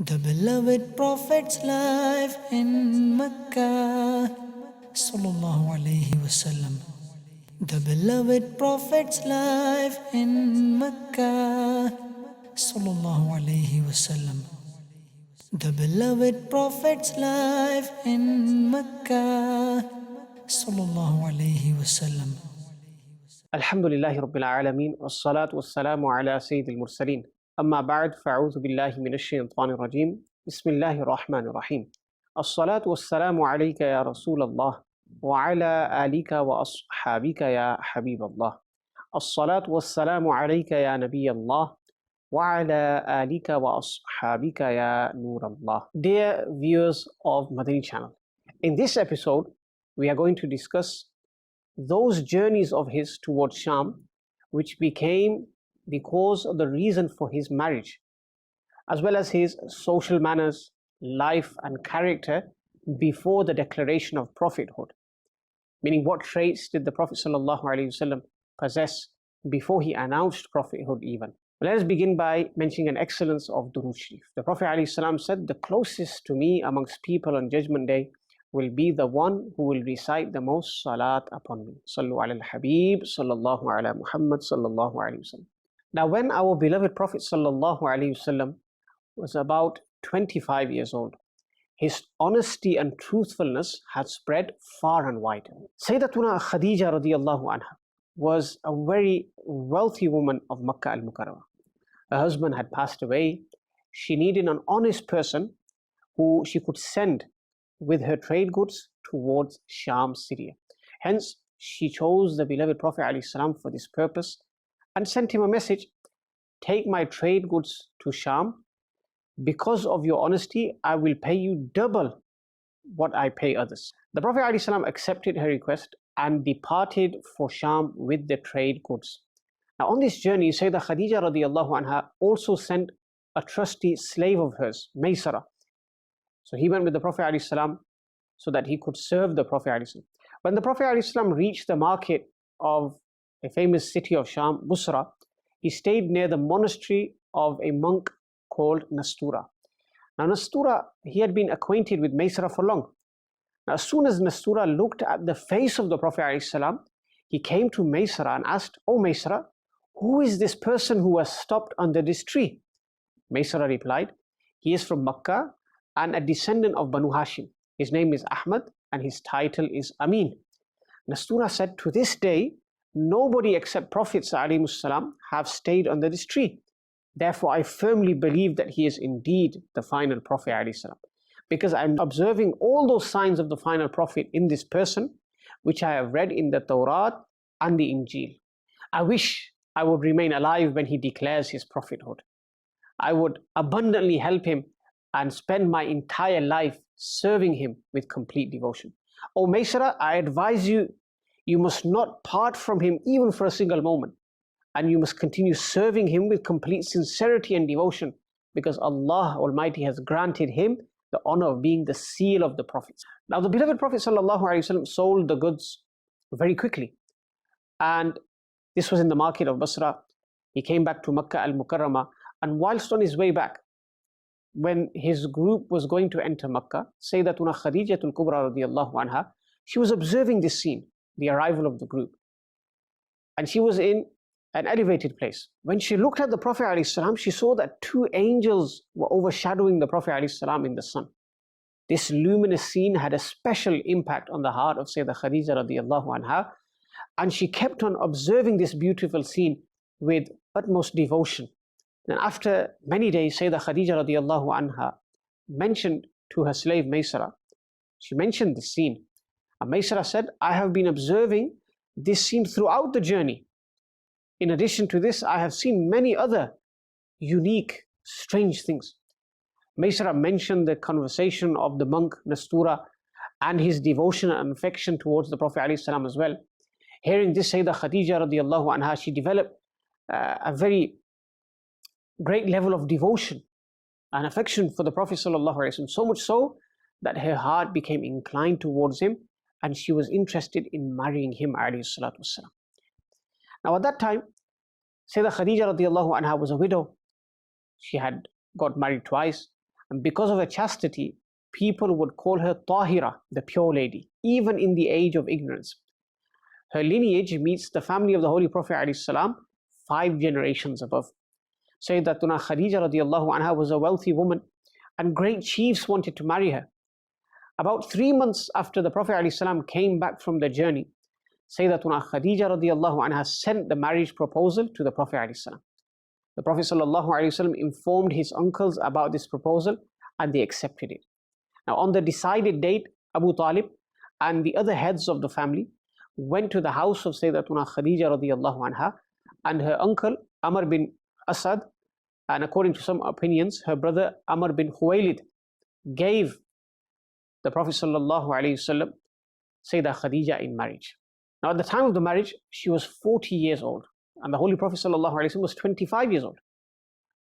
The beloved Prophet's life in Makkah, Sallallahu Alaihi Wasallam. The beloved Prophet's life in Makkah, Sallallahu Alaihi Wasallam. The beloved Prophet's life in Makkah, Sallallahu Alaihi Wasallam. Alhamdulillahi Rabbil Alameen, wassalatu wassalamu ala Sayyidil Mursaleen. Amma ba'd, fa'udhu billahi minash shaytanir rajim. Bismillahir Rahmanir Rahim. As-salatu wassalamu alayka ya Rasulallah, wa ala alika wa ashabika ya Habiballah. As-salatu wassalamu alayka ya Nabiyallah, wa ala alika wa ashabika ya Nurallah. Dear viewers of Madani Channel, in this episode, we are going to discuss those journeys of his towards Sham, which became the cause of the reason for his marriage, as well as his social manners, life and character before the declaration of prophethood. Meaning, what traits did the Prophet ﷺ possess before he announced prophethood even? Let us begin by mentioning an excellence of Durood Sharif. The Prophet ﷺ said, "The closest to me amongst people on Judgment Day will be the one who will recite the most salat upon me. Sallu ala al-Habib, sallallahu ala Muhammad, sallallahu alayhi wa sallam." Now, when our beloved Prophet sallallahu alayhi wa sallam was about 25 years old, his honesty and truthfulness had spread far and wide. Sayyidatuna Khadija radiallahu anha was a very wealthy woman of Makkah al-Mukarramah. Her husband had passed away. She needed an honest person who she could send with her trade goods towards Sham, Syria. Hence, she chose the beloved Prophet ﷺ for this purpose and sent him a message: "Take my trade goods to Sham. Because of your honesty, I will pay you double what I pay others." The Prophet ﷺ accepted her request and departed for Sham with the trade goods. Now, on this journey, Sayyidah Khadija radiallahu anha also sent a trusty slave of hers, Maysara. So he went with the Prophet ﷺ so that he could serve the Prophet ﷺ. When the Prophet ﷺ reached the market of a famous city of Sham, Busra, he stayed near the monastery of a monk called Nastura. Now Nastura, he had been acquainted with Maysara for long. Now, as soon as Nastura looked at the face of the Prophet ﷺ, he came to Maysara and asked, "Oh Maysara, who is this person who has stopped under this tree?" Maysara replied, "He is from Makkah and a descendant of Banu Hashim. His name is Ahmad and his title is Amin." Nastura said, "To this day, nobody except Prophets ﷺ have stayed under this tree. Therefore, I firmly believe that he is indeed the final Prophet ﷺ, because I'm observing all those signs of the final Prophet in this person, which I have read in the Torah and the Injil. I wish I would remain alive when he declares his prophethood. I would abundantly help him and spend my entire life serving him with complete devotion. O Maysara, I advise you, you must not part from him even for a single moment, and you must continue serving him with complete sincerity and devotion, because Allah Almighty has granted him the honor of being the seal of the prophets." Now, the beloved Prophet ﷺ sold the goods very quickly, and this was in the market of Basra. He came back to Makkah al-Mukarramah, and whilst on his way back, when his group was going to enter Makkah, Sayyidatuna Khadijatul Kubra radiallahu anha, she was observing this scene, the arrival of the group. And she was in an elevated place. When she looked at the Prophet ﷺ, she saw that two angels were overshadowing the Prophet ﷺ in the sun. This luminous scene had a special impact on the heart of Sayyidah Khadija radiallahu anha, and she kept on observing this beautiful scene with utmost devotion. Then after many days, Sayyidah Khadija radiallahu anha mentioned to her slave Maysara, she mentioned the scene. And Maysara said, "I have been observing this scene throughout the journey. In addition to this, I have seen many other unique, strange things." Maysara mentioned the conversation of the monk Nastura and his devotion and affection towards the Prophet ﷺ as well. Hearing this, Sayyidah Khadija radiallahu anha, she developed a very great level of devotion and affection for the Prophet ﷺ, so much so that her heart became inclined towards him and she was interested in marrying him alayhi salatu wassalam. Now at that time, Sayyidah Khadija radiallahu anha was a widow. She had got married twice, And because of her chastity, people would call her Tahira, the pure lady, even in the age of ignorance. Her lineage meets the family of the Holy Prophet ﷺ 5 generations above. Sayyidatuna Khadija radiallahu anha was a wealthy woman, and great chiefs wanted to marry her. About 3 months after the Prophet ﷺ came back from the journey, Sayyidatuna Khadija radiallahu anha sent the marriage proposal to the Prophet ﷺ. The Prophet ﷺ informed his uncles about this proposal, and they accepted it. Now, on the decided date, Abu Talib and the other heads of the family went to the house of Sayyidatuna Khadija radiallahu anha, and her uncle Amr bin Asad, and according to some opinions, her brother Amr bin Khuwaylid, gave the Prophet sallallahu alaihi wasallam Sayyidah Khadija in marriage. Now, at the time of the marriage, she was 40 years old, and the Holy Prophet sallallahu alaihi wasallam was 25 years old.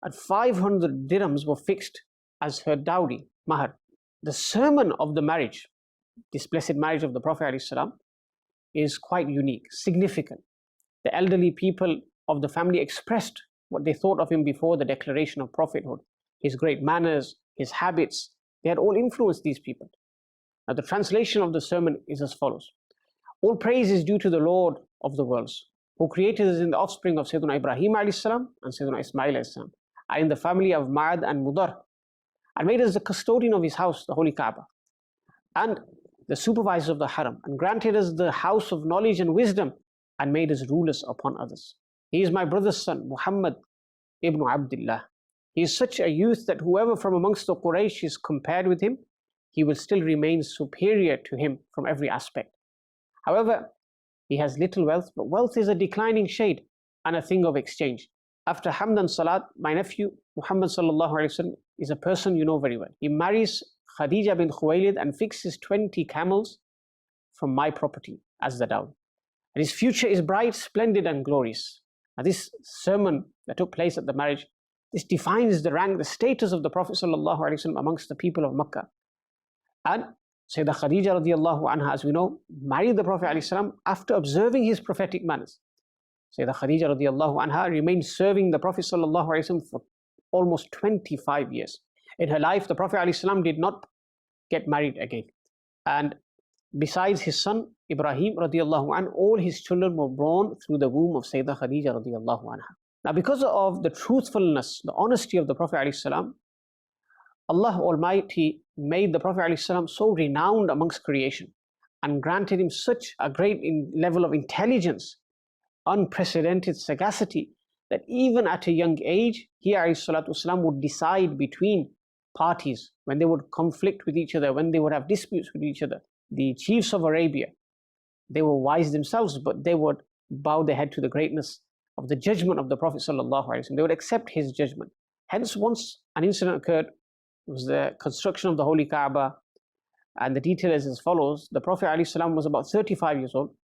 And 500 dirhams were fixed as her dowry, mahar. The sermon of the marriage, this blessed marriage of the Prophet alaihi salam, is quite unique, significant. The elderly people of the family expressed what they thought of him before the declaration of prophethood. His great manners, his habits, they had all influenced these people. Now, the translation of the sermon is as follows. All praise is due to the Lord of the worlds, who created us in the offspring of Sayyidina Ibrahim alayhi salam and Sayyidina Ismail alayhi salam, and in the family of Ma'ad and Mudar, and made us the custodian of his house, the Holy Kaaba, and the supervisor of the Haram, and granted us the house of knowledge and wisdom, and made us rulers upon others. He is my brother's son, Muhammad ibn Abdullah. He is such a youth that whoever from amongst the Quraysh is compared with him, he will still remain superior to him from every aspect. However, he has little wealth, but wealth is a declining shade and a thing of exchange. After Hamd and Salat, my nephew Muhammad sallallahu alaihi wasallam is a person you know very well. He marries Khadija bin Khuwaylid and fixes 20 camels from my property as the dowry. And his future is bright, splendid, and glorious. Now, this sermon that took place at the marriage, this defines the rank, the status of the Prophet sallallahu alaihi wasallam amongst the people of Makkah. And Sayyidah Khadija radiallahu anha, as we know, married the Prophet alaihi salam after observing his prophetic manners. Sayyidah Khadija radiallahu anha remained serving the Prophet sallallahu alaihi wasallam for almost 25 years. In her life, the Prophet alaihi salam did not get married again. And besides his son Ibrahim radiallahu anhu, all his children were born through the womb of Sayyidah Khadija radiallahu anha. Now, because of the truthfulness, the honesty of the Prophet alaihi salam, Allah Almighty made the Prophet ﷺ so renowned amongst creation and granted him such a great level of intelligence, unprecedented sagacity, that even at a young age, he ﷺ would decide between parties when they would conflict with each other, when they would have disputes with each other. The chiefs of Arabia, they were wise themselves, but they would bow their head to the greatness of the judgment of the Prophet ﷺ. They would accept his judgment. Hence, once an incident occurred, it was the construction of the Holy Kaaba, and the detail is as follows. The Prophet ﷺ was about 35 years old.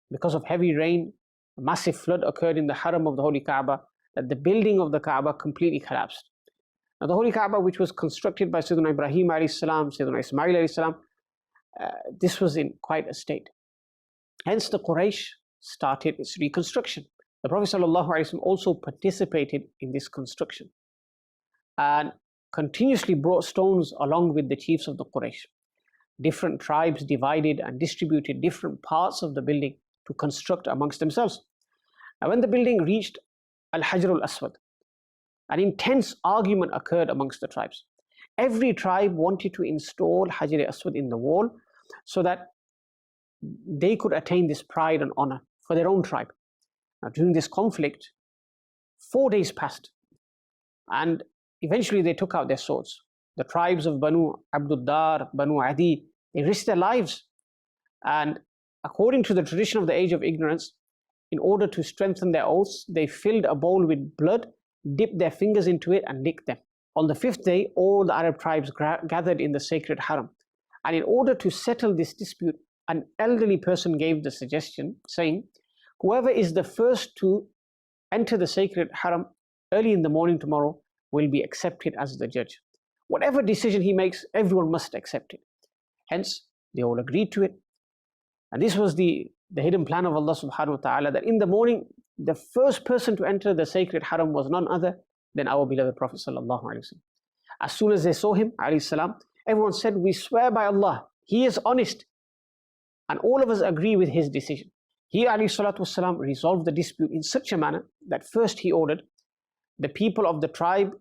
Because of heavy rain, a massive flood occurred in the Haram of the Holy Kaaba, that the building of the Kaaba completely collapsed. Now, the Holy Kaaba, which was constructed by Sayyidina Ibrahim alayhi salam, Sayyidina Ismail alayhi salam, this was in quite a state. Hence, the Quraysh started its reconstruction. The Prophet ﷺ also participated in this construction and continuously brought stones along with the chiefs of the Quraysh. Different tribes divided and distributed different parts of the building to construct amongst themselves. Now, when the building reached Al-Hajr al-Aswad, an intense argument occurred amongst the tribes. Every tribe wanted to install Hajr al-Aswad in the wall so that they could attain this pride and honor for their own tribe. Now, during this conflict, 4 days passed, and eventually they took out their swords. The tribes of Banu Abduddar, Banu Adi, they risked their lives. And according to the tradition of the age of ignorance, in order to strengthen their oaths, they filled a bowl with blood, dipped their fingers into it, and licked them. On the 5th day, all the Arab tribes gathered in the sacred Haram. And in order to settle this dispute, an elderly person gave the suggestion, saying, whoever is the first to enter the sacred Haram early in the morning tomorrow will be accepted as the judge. Whatever decision he makes, everyone must accept it. Hence, they all agreed to it. And this was the hidden plan of Allah subhanahu wa ta'ala, that in the morning, the first person to enter the sacred Haram was none other than our beloved Prophet sallallahu alaihi wasallam. As soon as they saw him, alayhi salam, everyone said, "We swear by Allah, he is honest." And all of us agree with his decision. He, alayhi salatu wasalam, resolved the dispute in such a manner that first he ordered the people of the tribe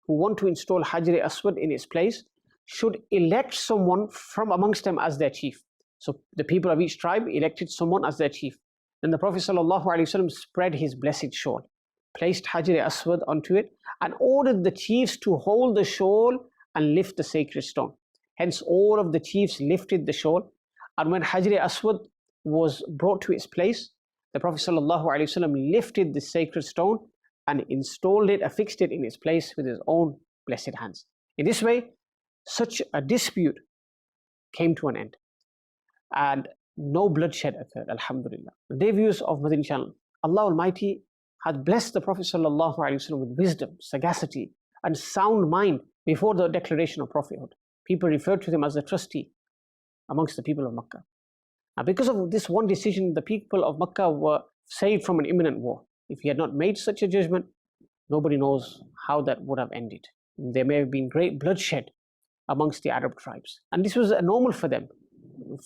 who want to install Hajar Aswad in its place should elect someone from amongst them as their chief. So the people of each tribe elected someone as their chief. Then the Prophet ﷺ spread his blessed shawl, placed Hajar Aswad onto it, and ordered the chiefs to hold the shawl and lift the sacred stone. Hence all of the chiefs lifted the shawl, and when Hajar Aswad was brought to its place, the Prophet ﷺ lifted the sacred stone and installed it, affixed it in its place with his own blessed hands. In this way, such a dispute came to an end, and no bloodshed occurred, alhamdulillah. Dear viewers of Madani Channel, Allah Almighty had blessed the Prophet ﷺ with wisdom, sagacity, and sound mind before the declaration of prophethood. People referred to him as a trustee amongst the people of Makkah. Now, because of this one decision, the people of Makkah were saved from an imminent war. If he had not made such a judgment, nobody knows how that would have ended. There may have been great bloodshed amongst the Arab tribes. And this was normal for them,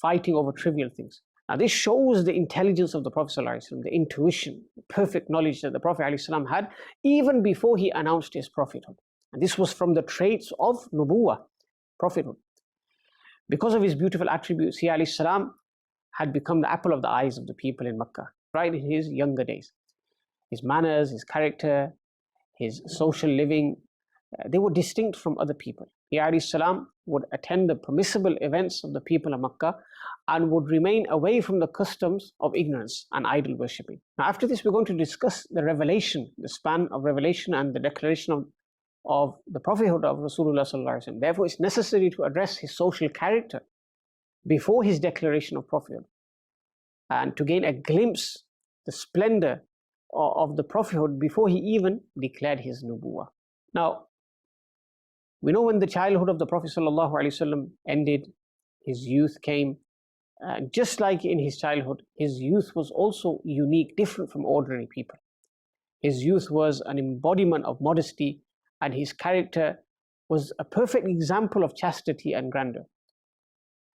fighting over trivial things. Now this shows the intelligence of the Prophet ﷺ, the intuition, the perfect knowledge that the Prophet ﷺ had even before he announced his prophethood. And this was from the traits of nubuwah, prophethood. Because of his beautiful attributes, he ﷺ had become the apple of the eyes of the people in Makkah, right in his younger days. His manners, his character, his social living, they were distinct from other people. He ﷺ would attend the permissible events of the people of Makkah and would remain away from the customs of ignorance and idol worshipping. Now after this, we're going to discuss the revelation, the span of revelation and the declaration of the prophethood of Rasulullah ﷺ. Therefore, it's necessary to address his social character before his declaration of prophethood, and to gain a glimpse, the splendor of the prophethood before he even declared his nubuwah. Now, we know when the childhood of the Prophet ﷺ ended, his youth came. Just like in his childhood, his youth was also unique, different from ordinary people. His youth was an embodiment of modesty, and his character was a perfect example of chastity and grandeur.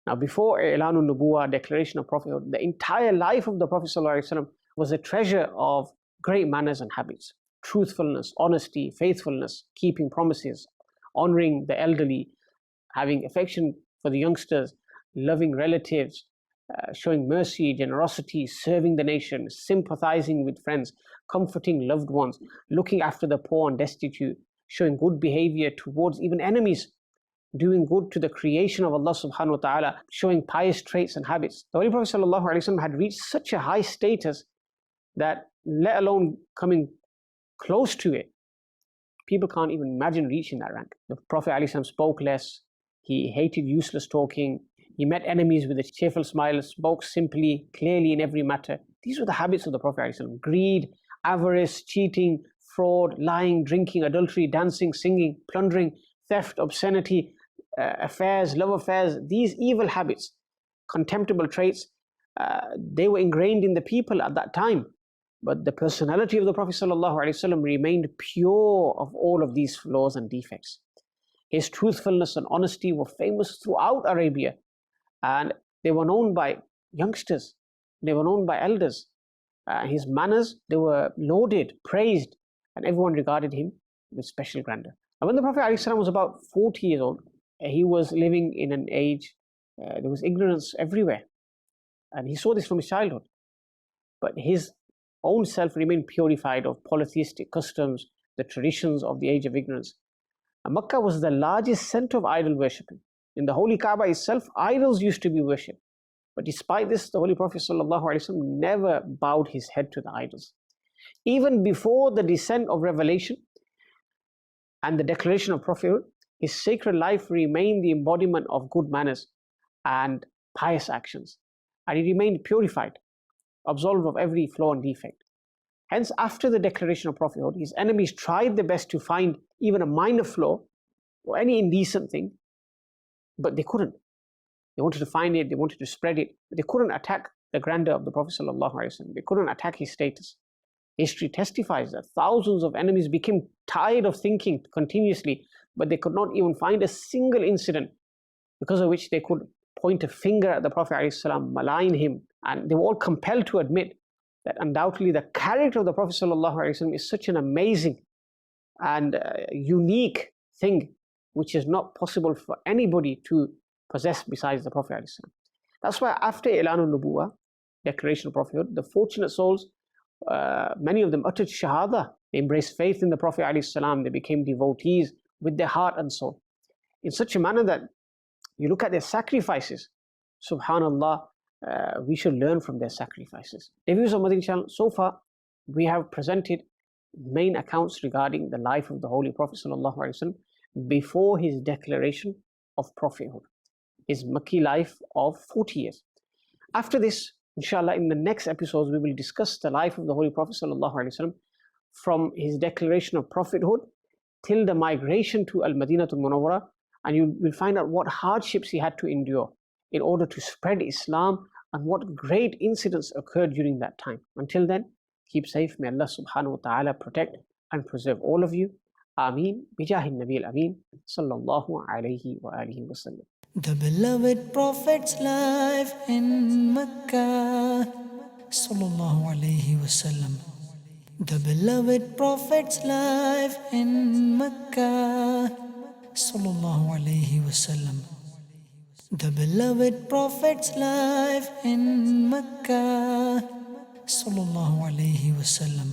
Now, before I'lanul Nubuwah, declaration of prophethood, the entire life of the Prophet ﷺ was a treasure of great manners and habits: truthfulness, honesty, faithfulness, keeping promises, honoring the elderly, having affection for the youngsters, loving relatives, showing mercy, generosity, serving the nation, sympathizing with friends, comforting loved ones, looking after the poor and destitute, showing good behavior towards even enemies, doing good to the creation of Allah subhanahu wa ta'ala, showing pious traits and habits. The Holy Prophet ﷺ had reached such a high status that, let alone coming close to it, people can't even imagine reaching that rank. The Prophet ﷺ spoke less, he hated useless talking, he met enemies with a cheerful smile, spoke simply, clearly in every matter. These were the habits of the Prophet ﷺ: greed, avarice, cheating, fraud, lying, drinking, adultery, dancing, singing, plundering, theft, obscenity, affairs, love affairs. These evil habits, contemptible traits, they were ingrained in the people at that time. But the personality of the Prophet ﷺ remained pure of all of these flaws and defects. His truthfulness and honesty were famous throughout Arabia, and they were known by youngsters, they were known by elders. His manners, they were lauded, praised, and everyone regarded him with special grandeur. And when the Prophet ﷺ was about 40 years old, he was living in an age, there was ignorance everywhere, and he saw this from his childhood. But his own self remained purified of polytheistic customs, the traditions of the age of ignorance. And Makkah was the largest center of idol worshipping. In the Holy Kaaba itself, idols used to be worshipped. But despite this, the Holy Prophet ﷺ never bowed his head to the idols. Even before the descent of revelation and the declaration of prophethood, his sacred life remained the embodiment of good manners and pious actions. And he remained purified, absolved of every flaw and defect. Hence, after the declaration of prophethood, his enemies tried their best to find even a minor flaw or any indecent thing, but they couldn't. They wanted to find it, they wanted to spread it, but they couldn't attack the grandeur of the Prophet ﷺ. They couldn't attack his status. History testifies that thousands of enemies became tired of thinking continuously but they could not even find a single incident because of which they could point a finger at the Prophet ﷺ, malign him. And they were all compelled to admit that undoubtedly the character of the Prophet ﷺ is such an amazing and unique thing which is not possible for anybody to possess besides the Prophet ﷺ. That's why after Ilanul Nubuwah, declaration of prophethood, the fortunate souls, many of them uttered Shahada. They embraced faith in the Prophet ﷺ. They became devotees with their heart and soul in such a manner that you look at their sacrifices. Subhanallah, we should learn from their sacrifices. Dear viewers of Madani Channel, so far we have presented main accounts regarding the life of the Holy Prophet ﷺ before his declaration of prophethood, his Makki life of 40 years. After this, inshallah, in the next episodes, we will discuss the life of the Holy Prophet ﷺ from his declaration of prophethood till the migration to Al-Madinatul Munawwara, and you will find out what hardships he had to endure in order to spread Islam and what great incidents occurred during that time. Until then, keep safe. May Allah subhanahu wa ta'ala protect and preserve all of you. Ameen. Bijahin Nabi al-Ameen. Sallallahu alayhi wa alihi wa sallam. The beloved Prophet's life in Makkah. Sallallahu alayhi wa sallam. The beloved Prophet's life in Makkah. Sallallahu alayhi wa sallam. The beloved Prophet's life in Makkah. Sallallahu alayhi wa sallam.